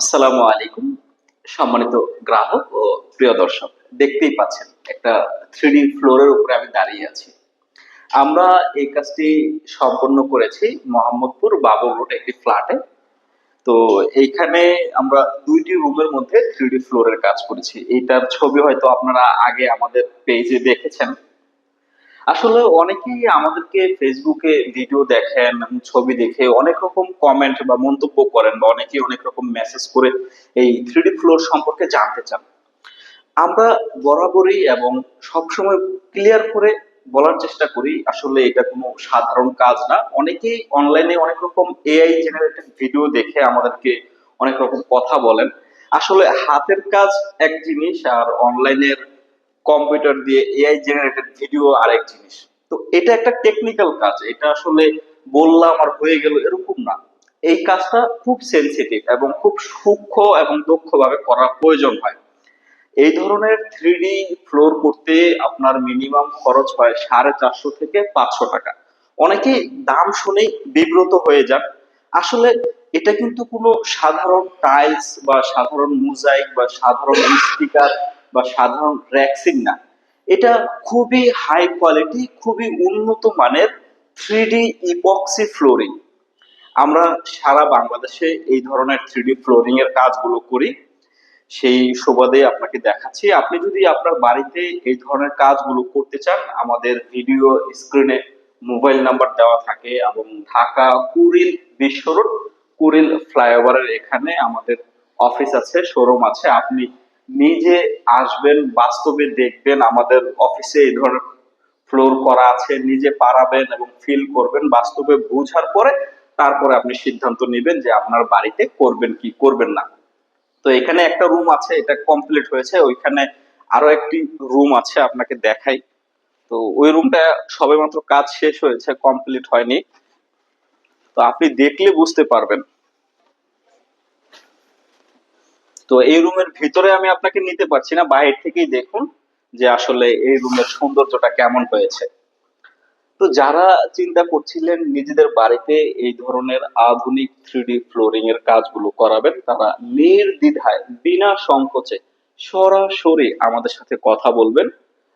আসসালামু আলাইকুম। সম্মানিত গ্রাহক ও প্রিয় দর্শক, দেখতেই পাচ্ছেন একটা 3D ফ্লোরের উপরে আমি দাঁড়িয়ে আছি। আমরা এই কাজটি সম্পন্ন করেছি মোহাম্মদপুর বাবুর রোড একটি ফ্ল্যাটে। তো এইখানে আমরা ২টি রুমের মধ্যে 3D ফ্লোরের কাজ করেছি। এইটার ছবি হয়তো আপনারা আগে আমাদের পেজে দেখেছেন। আসলে অনেকেই আমাদেরকে ফেসবুকে ভিডিও দেখেন, ছবি দেখে অনেক রকম কমেন্ট বা মন্তব্য করেন, বা অনেকেই অনেক রকম মেসেজ করে এই 3D ফ্লোর সম্পর্কে জানতে চান। আমরা বরাবরই এবং সবসময় ক্লিয়ার করে বলার চেষ্টা করি, আসলে এটা কোনো সাধারণ কাজ না। অনেকেই অনলাইনে অনেক রকম এআই জেনারেটেড ভিডিও দেখে আমাদেরকে অনেক রকম কথা বলেন। আসলে হাতের কাজ এক জিনিস, আর অনলাইনের কম্পিউটার দিয়ে এআই জেনারেটেড ভিডিও আরেক জিনিস। তো এটা একটা টেকনিক্যাল কাজ, এটা আসলে বললাম আর হয়ে গেল এরকম না। এই কাজটা খুব সেনসিটিভ এবং খুব সূক্ষ্ম এবং দক্ষভাবে করার প্রয়োজন হয়। এই ধরনের 3D ফ্লোর করতে আপনার মিনিমাম খরচ হয় 450 থেকে 500 টাকা। অনেকেই দাম শুনেই বিব্রত হয়ে যান। আসলে এটা কিন্তু কোনো সাধারণ টাইলস বা সাধারণ মোজাইক বা সাধারণ স্টিকার বা সাধারণ র্যাক্সিং না। এটা খুবই হাই কোয়ালিটি, খুবই উন্নত মানের 3D ইপক্সি ফ্লোরিং। আমরা সারা বাংলাদেশে এই ধরনের 3D ফ্লোরিং এর কাজগুলো করি। সেই সুবাদে আপনাকে দেখাচ্ছি। আপনি যদি আপনার বাড়িতে এই ধরনের কাজগুলো করতে চান, আমাদের ভিডিও স্ক্রিনে মোবাইল নাম্বার দেওয়া থাকে, এবং ঢাকা কুড়িল বিশ্ব রোড, কুড়িল ফ্লাইওভারের এখানে আমাদের অফিস আছে, শোরুম আছে। আপনি নিজে আসবেন, বাস্তবে দেখবেন আমাদের অফিসে এই ধরনের ফ্লোর করা আছে, নিজে পারাবেন এবং ফিল করবেন, বাস্তবে বোঝার পরে তারপরে আপনি সিদ্ধান্ত নেবেন যে আপনার বাড়িতে করবেন কি করবেন না। তো এখানে একটা রুম আছে, এটা কমপ্লিট হয়েছে। ওইখানে আরো একটি রুম আছে, আপনাকে দেখাই। তো ওই রুমটা সবেমাত্র কাজ শেষ হয়েছে, কমপ্লিট হয়নি। তো আপনি দেখলে বুঝতে পারবেন। তো এই রুমের ভিতরে আমি আপনাকে নিতে পারছি না, বাইরে থেকেই দেখুন যে আসলে এই রুমের সৌন্দর্যটা কেমন হয়েছে। তো যারা চিন্তা করছিলেন নিজেদের বাড়িতে এই ধরনের আধুনিক 3D ফ্লোরিং এর কাজগুলো করাবেন, তারা নির্দ্বিধায় বিনা সংকোচে সরাসরি আমাদের সাথে কথা বলবেন।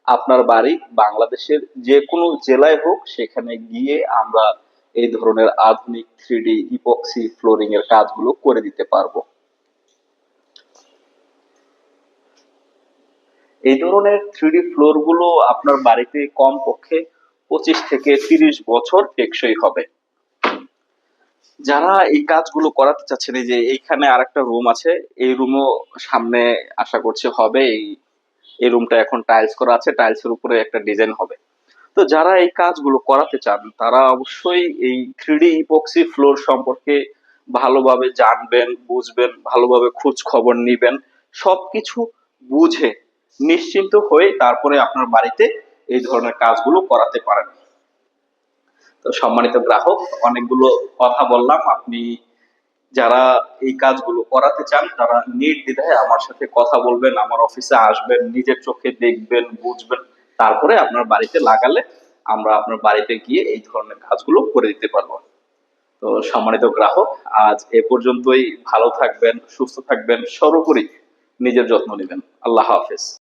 আপনার বাড়ি বাংলাদেশের যে কোনো জেলায় হোক, সেখানে গিয়ে আমরা এই ধরনের আধুনিক 3D ইপক্সি ফ্লোরিং এর কাজগুলো করে দিতে পারবো। এই ধরনের 3D ফ্লোর গুলো আপনার বাড়িতে কমপক্ষে 25 থেকে 30 বছর টেকসই হবে। যারা এই কাজগুলো করাতে চাচ্ছেন, এই যে এইখানে আরেকটা রুম আছে, এই রুমও সামনে আশা করছি হবে। এই রুমটা এখন টাইলস করা আছে, টাইলস এর উপরে একটা ডিজাইন হবে। তো যারা এই কাজগুলো করাতে চান, তারা অবশ্যই এই 3D ইপক্সি ফ্লোর সম্পর্কে ভালোভাবে জানবেন, বুঝবেন, ভালোভাবে খোঁজ খবর নিবেন। সবকিছু বুঝে নিশ্চিন্ত হয়ে তারপরে আপনার বাড়িতে এই ধরনের কাজগুলো করাতে পারেন। তো সম্মানিত গ্রাহক, অনেকগুলো কথা বললাম। আপনি যারা এই কাজগুলো করাতে চান, তারা নির্দ্বিধায় আমার সাথে কথা বলবেন, আমার অফিসে আসবেন, নিজের চোখে দেখবেন, বুঝবেন। তারপরে আপনার বাড়িতে লাগালে আমরা আপনার বাড়িতে গিয়ে এই ধরনের কাজগুলো করে দিতে পারবো। তো সম্মানিত গ্রাহক, আজ এ পর্যন্তই। ভালো থাকবেন, সুস্থ থাকবেন, সর্বোপরি নিজের যত্ন নেবেন। আল্লাহ হাফেজ।